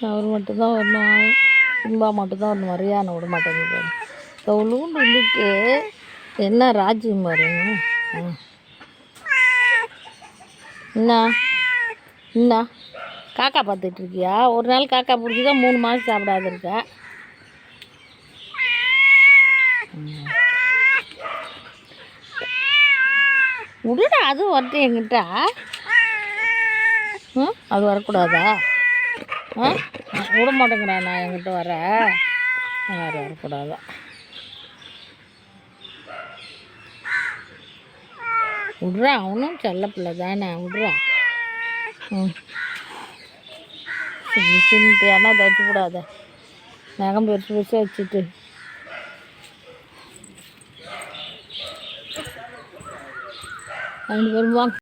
அவர் மட்டும்தான் வரணும், சிம்பா மட்டும்தான் வரணும், வரையான விட மாட்டேங்குது. தவுளுண்டு வந்துட்டு என்ன ராஜ்யம் பாருங்க. என்ன என்ன காக்கா பார்த்துட்ருக்கியா? ஒரு நாள் காக்கா பிடிச்சி தான் 3 மாதம் சாப்பிடாது இருக்க. விடுடா, அதுவும் வரட்டும் என்கிட்ட. அது வரக்கூடாதா? விட மாட்டேங்கிறா, நான் என்கிட்ட வர வேறு வரக்கூடாதா? விட்றா, அவனும் செல்ல பிள்ளை தானே, விட்றா. ஏன்னா தச்சு கூடாத, நகம் பெருசு பெருசாக வச்சுட்டு. ரெண்டு பேரும் வாங்க.